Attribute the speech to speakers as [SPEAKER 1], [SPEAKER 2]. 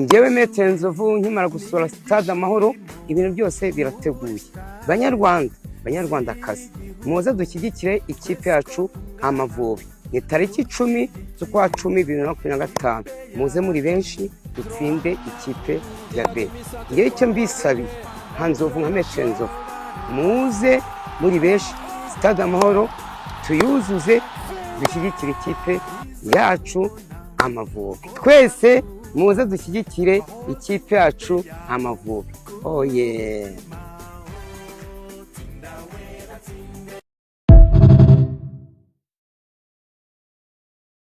[SPEAKER 1] njyewe Maître Nzovu nkimara gusura stade Amahoro ibintu byose birateguye. Banyarwandakazi muze dushyigikire ikipe yacu Amavubi. Ni tariki 10 z'ukwa 10 2025 muze muri benshi dutsinde ikipe ya B. Ngewe icyo mbisabiye nka Nzovu nka Maître Nzovu, muze muri benshi stade Amahoro tuyuzuze dushyigikire ikipe yacu Amavubi. Twese muze dushyigikire ikipe yacu Amavubi. Oh yeah.